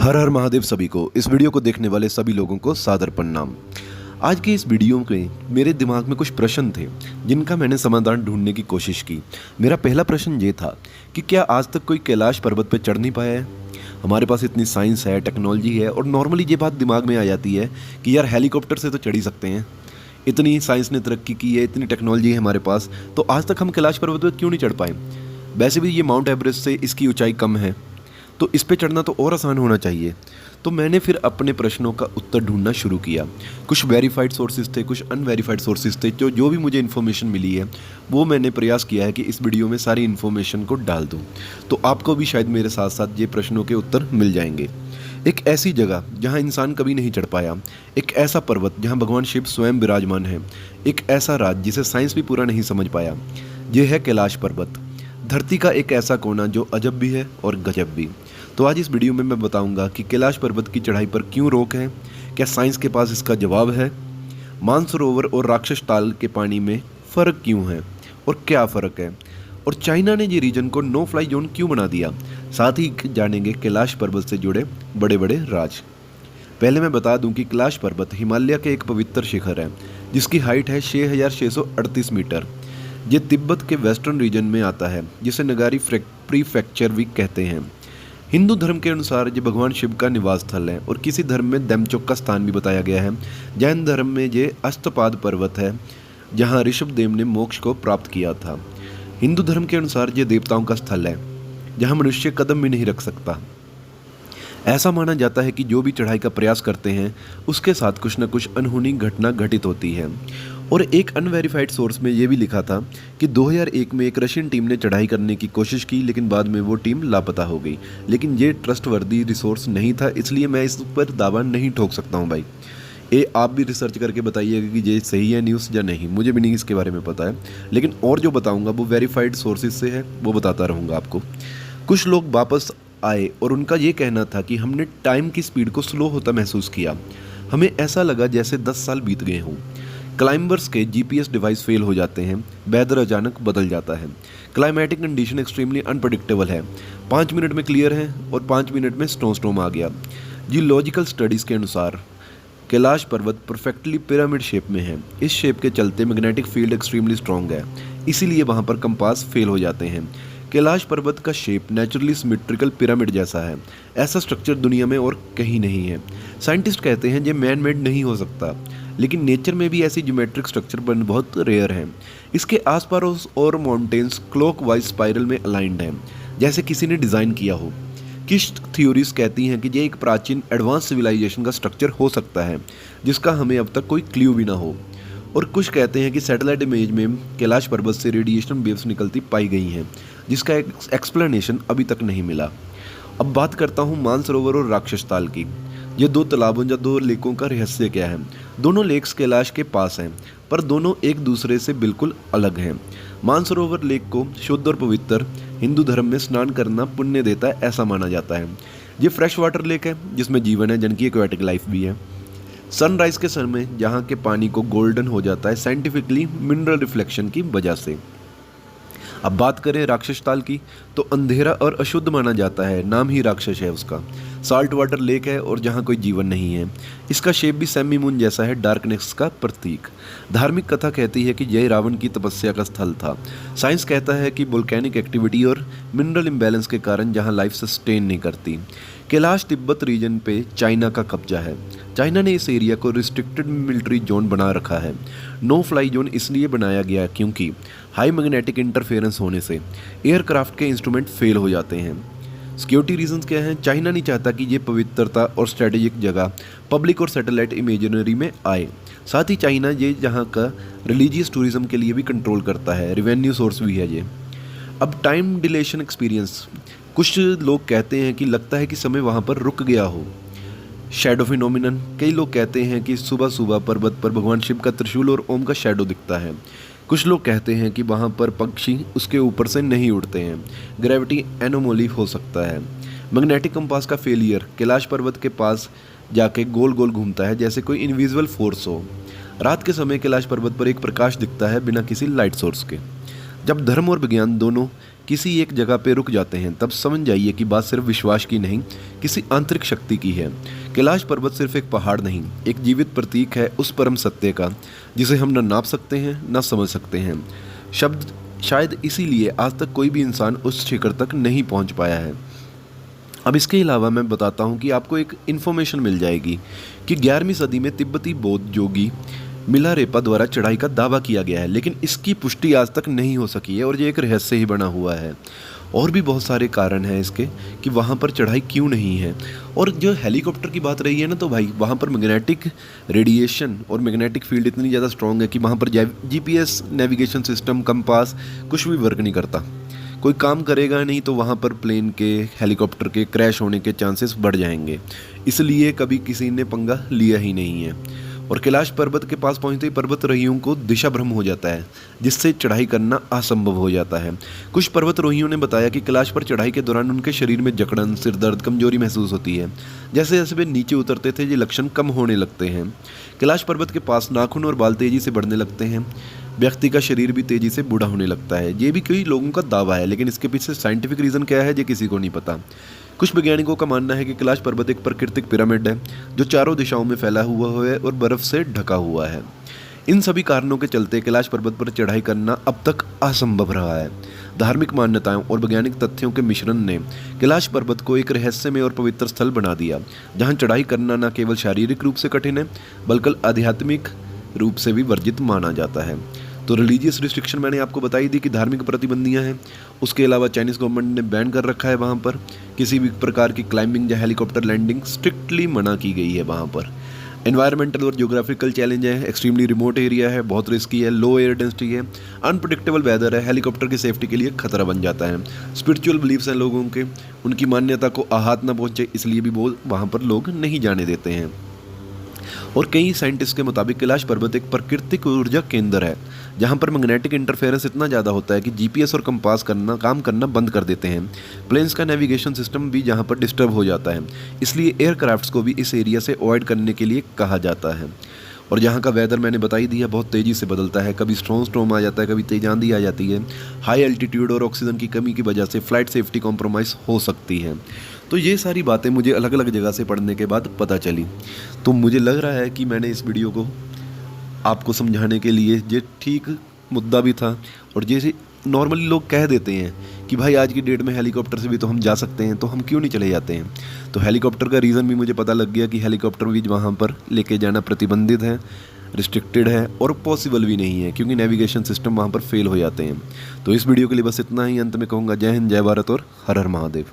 हर हर महादेव सभी को। इस वीडियो को देखने वाले सभी लोगों को सादर प्रणाम। आज की इस वीडियो में मेरे दिमाग में कुछ प्रश्न थे जिनका मैंने समाधान ढूंढने की कोशिश की। मेरा पहला प्रश्न ये था कि क्या आज तक कोई कैलाश पर्वत पर चढ़ नहीं पाया है। हमारे पास इतनी साइंस है, टेक्नोलॉजी है और नॉर्मली ये बात दिमाग में आ जाती है कि यार हेलीकॉप्टर से तो चढ़ ही सकते हैं। इतनी साइंस ने तरक्की की है, इतनी टेक्नोलॉजी है हमारे पास, तो आज तक हम कैलाश पर्वत पर क्यों नहीं चढ़ पाए। वैसे भी ये माउंट एवरेस्ट से इसकी ऊंचाई कम है, तो इस पे चढ़ना तो और आसान होना चाहिए। तो मैंने फिर अपने प्रश्नों का उत्तर ढूंढना शुरू किया। कुछ वेरीफाइड सोर्सेज थे, कुछ अनवेरीफाइड सोर्सेज थे। जो भी मुझे इन्फॉर्मेशन मिली है वो मैंने प्रयास किया है कि इस वीडियो में सारी इन्फॉर्मेशन को डाल दूं, तो आपको भी शायद मेरे साथ साथ ये प्रश्नों के उत्तर मिल जाएंगे। एक ऐसी जगह जहां इंसान कभी नहीं चढ़ पाया, एक ऐसा पर्वत जहां भगवान शिव स्वयं विराजमान है, एक ऐसा राज जिसे साइंस भी पूरा नहीं समझ पाया, यह है कैलाश पर्वत। धरती का एक ऐसा कोना जो अजब भी है और गजब भी। तो आज इस वीडियो में मैं बताऊंगा कि कैलाश पर्वत की चढ़ाई पर क्यों रोक है, क्या साइंस के पास इसका जवाब है, मानसरोवर और राक्षस ताल के पानी में फ़र्क क्यों है और क्या फ़र्क है, और चाइना ने ये रीजन को नो फ्लाई जोन क्यों बना दिया। साथ ही जानेंगे कैलाश पर्वत से जुड़े बड़े बड़े राज। पहले मैं बता दूं कि कैलाश पर्वत हिमालय के एक पवित्र शिखर है जिसकी हाइट है 6638 मीटर। ये तिब्बत के वेस्टर्न रीजन में आता है जिसे नगारी प्रीफेक्चर भी कहते हैं। हिंदू धर्म के अनुसार ये भगवान शिव का निवास स्थल है और किसी धर्म में दमचोक का स्थान भी बताया गया है। जैन धर्म में ये अस्तपाद पर्वत है जहाँ ऋषभदेव ने मोक्ष को प्राप्त किया था। हिंदू धर्म के अनुसार ये देवताओं का स्थल है जहाँ मनुष्य कदम भी नहीं रख सकता। ऐसा माना जाता है कि जो भी चढ़ाई का प्रयास करते हैं उसके साथ कुछ न कुछ अनहोनी घटना घटित होती है। और एक अनवेरीफाइड सोर्स में ये भी लिखा था कि 2001 में एक रशियन टीम ने चढ़ाई करने की कोशिश की, लेकिन बाद में वो टीम लापता हो गई। लेकिन ये ट्रस्टवर्दी रिसोर्स नहीं था, इसलिए मैं इस पर दावा नहीं ठोक सकता हूँ भाई। आप भी रिसर्च करके बताइएगा कि ये सही है न्यूज़ या नहीं। मुझे भी नहीं इसके बारे में पता है, लेकिन और जो बताऊँगा वो वेरीफाइड सोर्सेज से है, वो बताता रहूँगा आपको। कुछ लोग वापस आए और उनका ये कहना था कि हमने टाइम की स्पीड को स्लो होता महसूस किया। हमें ऐसा लगा जैसे 10 साल बीत गए हों। क्लाइंबर्स के जीपीएस डिवाइस फेल हो जाते हैं, वेदर अचानक बदल जाता है, क्लाइमेटिक कंडीशन एक्सट्रीमली अनप्रडिक्टेबल है, 5 मिनट में क्लियर है और 5 मिनट में स्नोस्टॉर्म आ गया। जियोलॉजिकल स्टडीज़ के अनुसार कैलाश पर्वत परफेक्टली पिरामिड शेप में है। इस शेप के चलते मैग्नेटिक फील्ड एक्सट्रीमली स्ट्रॉन्ग है, इसीलिए वहाँ पर कंपास फेल हो जाते हैं। कैलाश पर्वत का शेप नेचुरली सिमेट्रिकल पिरामिड जैसा है। ऐसा स्ट्रक्चर दुनिया में और कहीं नहीं है। साइंटिस्ट कहते हैं ये मैन मेड नहीं हो सकता, लेकिन नेचर में भी ऐसी ज्योमेट्रिक स्ट्रक्चर बहुत रेयर है। इसके आसपास और माउंटेन्स क्लॉकवाइज स्पाइरल में अलाइंड हैं, जैसे किसी ने डिज़ाइन किया हो। कुछ थ्योरीज कहती हैं कि ये एक प्राचीन एडवांस सिविलाइजेशन का स्ट्रक्चर हो सकता है जिसका हमें अब तक कोई क्ल्यू भी ना हो। और कुछ कहते हैं कि सैटेलाइट इमेज में कैलाश पर्वत से रेडिएशन वेव्स निकलती पाई गई हैं, जिसका एक एक्सप्लेनेशन अभी तक नहीं मिला। अब बात करता हूँ मानसरोवर और राक्षस ताल की। ये 2 तालाबों या 2 लेकों का रहस्य क्या है। दोनों लेक्स कैलाश के पास हैं, पर दोनों एक दूसरे से बिल्कुल अलग हैं। मानसरोवर लेक को शुद्ध और पवित्र, हिंदू धर्म में स्नान करना पुण्य देता है ऐसा माना जाता है। ये फ्रेश वाटर लेक है जिसमें जीवन है, जिनकी एक्वेटिक लाइफ भी है। सनराइज के समय जहाँ के पानी को गोल्डन हो जाता है साइंटिफिकली मिनरल रिफ्लेक्शन की वजह से। अब बात करें राक्षस ताल की, तो अंधेरा और अशुद्ध माना जाता है, नाम ही राक्षस है उसका। साल्ट वाटर लेक है और जहाँ कोई जीवन नहीं है। इसका शेप भी सेमी मून जैसा है, डार्कनेस का प्रतीक। धार्मिक कथा कहती है कि यह रावण की तपस्या का स्थल था। साइंस कहता है कि वोल्केनिक एक्टिविटी और मिनरल इम्बैलेंस के कारण जहाँ लाइफ सस्टेन नहीं करती। कैलाश तिब्बत रीजन पे चाइना का कब्जा है। चाइना ने इस एरिया को रिस्ट्रिक्टेड मिलिट्री जोन बना रखा है। नो फ्लाई जोन इसलिए बनाया गया क्योंकि हाई मैग्नेटिक इंटरफेरेंस होने से एयरक्राफ्ट के इंस्ट्रूमेंट फेल हो जाते हैं। सिक्योरिटी रीजंस क्या हैं? चाइना नहीं चाहता कि ये पवित्रता और स्ट्रेटेजिक जगह पब्लिक और सैटेलाइट इमेजिनरी में आए। साथ ही चाइना ये जहाँ का रिलीजियस टूरिज्म के लिए भी कंट्रोल करता है, रिवेन्यू सोर्स भी है ये। अब टाइम डिलेशन एक्सपीरियंस, कुछ लोग कहते हैं कि लगता है कि समय वहाँ पर रुक गया हो। शैडो फिनोमिनन, कई लोग कहते हैं कि सुबह सुबह पर्वत पर भगवान शिव का त्रिशूल और ओम का शैडो दिखता है। कुछ लोग कहते हैं कि वहाँ पर पक्षी उसके ऊपर से नहीं उड़ते हैं, ग्रेविटी एनोमली हो सकता है। मैग्नेटिक कंपास का फेलियर, कैलाश पर्वत के पास जाके गोल गोल घूमता है जैसे कोई इनविजिबल फोर्स हो। रात के समय कैलाश पर्वत पर एक प्रकाश दिखता है बिना किसी लाइट सोर्स के। जब धर्म और विज्ञान दोनों किसी एक जगह पे रुक जाते हैं तब समझ जाइए कि बात सिर्फ विश्वास की नहीं, किसी आंतरिक शक्ति की है। कैलाश पर्वत सिर्फ एक पहाड़ नहीं, एक जीवित प्रतीक है उस परम सत्य का जिसे हम न नाप सकते हैं न समझ सकते हैं। शब्द शायद इसीलिए आज तक कोई भी इंसान उस शिखर तक नहीं पहुंच पाया है। अब इसके अलावा मैं बताता हूँ कि आपको एक इन्फॉर्मेशन मिल जाएगी कि 11वीं सदी में तिब्बती बौद्ध योगी मिलारेपा द्वारा चढ़ाई का दावा किया गया है, लेकिन इसकी पुष्टि आज तक नहीं हो सकी है और ये एक रहस्य ही बना हुआ है। और भी बहुत सारे कारण हैं इसके कि वहाँ पर चढ़ाई क्यों नहीं है। और जो हेलीकॉप्टर की बात रही है ना, तो भाई वहाँ पर मैग्नेटिक रेडिएशन और मैग्नेटिक फील्ड इतनी ज़्यादा स्ट्रॉन्ग है कि वहाँ पर जीपीएस नेविगेशन सिस्टम, कंपास कुछ भी वर्क नहीं करता, कोई काम करेगा नहीं, तो वहाँ पर प्लेन के, हेलीकॉप्टर के क्रैश होने के चांसेस बढ़ जाएंगे। इसलिए कभी किसी ने पंगा लिया ही नहीं है। और कैलाश पर्वत के पास पहुंचते ही पर्वतारोहियों को दिशा भ्रम हो जाता है, जिससे चढ़ाई करना असंभव हो जाता है। कुछ पर्वतारोहियों ने बताया कि कैलाश पर चढ़ाई के दौरान उनके शरीर में जकड़न, सिर दर्द, कमजोरी महसूस होती है। जैसे जैसे वे नीचे उतरते थे ये लक्षण कम होने लगते हैं। कैलाश पर्वत के पास नाखून और बाल तेजी से बढ़ने लगते हैं। व्यक्ति का शरीर भी तेजी से बूढ़ा होने लगता है। ये भी कई लोगों का दावा है, लेकिन इसके पीछे साइंटिफिक रीज़न क्या है ये किसी को नहीं पता। कुछ वैज्ञानिकों का मानना है कि कैलाश पर्वत एक प्राकृतिक पिरामिड है जो चारों दिशाओं में फैला हुआ है और बर्फ से ढका हुआ है। इन सभी कारणों के चलते कैलाश पर्वत पर चढ़ाई करना अब तक असंभव रहा है। धार्मिक मान्यताओं और वैज्ञानिक तथ्यों के मिश्रण ने कैलाश पर्वत को एक रहस्यमय और पवित्र स्थल बना दिया, जहाँ चढ़ाई करना न केवल शारीरिक रूप से कठिन है बल्कि आध्यात्मिक रूप से भी वर्जित माना जाता है। तो रिलीजियस रिस्ट्रिक्शन मैंने आपको बताई दी कि धार्मिक प्रतिबंधियां हैं। उसके अलावा चाइनीज़ गवर्नमेंट ने बैन कर रखा है, वहाँ पर किसी भी प्रकार की क्लाइंबिंग या हेलीकॉप्टर लैंडिंग स्ट्रिक्टली मना की गई है वहाँ पर। एनवायरमेंटल और ज्योग्राफिकल चैलेंज है, एक्सट्रीमली रिमोट एरिया है, बहुत रिस्की है, लो एयर डेंसिटी है, अनप्रिडिक्टेबल वेदर है, हेलीकॉप्टर की सेफ्टी के लिए खतरा बन जाता है। स्पिरिचुअल बिलीफ्स हैं लोगों के, उनकी मान्यता को आहत न पहुँचे इसलिए भी वो वहाँ पर लोग नहीं जाने देते हैं। और कई साइंटिस्ट के मुताबिक कैलाश पर्वत एक प्राकृतिक ऊर्जा केंद्र है, जहां पर मैग्नेटिक इंटरफेरेंस इतना ज़्यादा होता है कि जीपीएस और कंपास काम करना बंद कर देते हैं। प्लेन्स का नेविगेशन सिस्टम भी जहां पर डिस्टर्ब हो जाता है, इसलिए एयरक्राफ्ट्स को भी इस एरिया से अवॉइड करने के लिए कहा जाता है। और यहाँ का वेदर मैंने बता ही दिया, बहुत तेज़ी से बदलता है, कभी स्टॉर्म आ जाता है, कभी तेज आंधी आ जाती है। हाई एल्टीट्यूड और ऑक्सीजन की कमी की वजह से फ़्लाइट सेफ्टी कॉम्प्रोमाइज़ हो सकती है। तो ये सारी बातें मुझे अलग अलग जगह से पढ़ने के बाद पता चली। तो मुझे लग रहा है कि मैंने इस वीडियो को आपको समझाने के लिए ये ठीक मुद्दा भी था। और जैसे नॉर्मली लोग कह देते हैं कि भाई आज की डेट में हेलीकॉप्टर से भी तो हम जा सकते हैं, तो हम क्यों नहीं चले जाते हैं। तो हेलीकॉप्टर का रीज़न भी मुझे पता लग गया कि हेलीकॉप्टर भी वहाँ पर लेके जाना प्रतिबंधित है, रिस्ट्रिक्टेड है और पॉसिबल भी नहीं है, क्योंकि नेविगेशन सिस्टम वहाँ पर फेल हो जाते हैं। तो इस वीडियो के लिए बस इतना ही। अंत में कहूँगा जय हिंद, जय भारत और हर हर महादेव।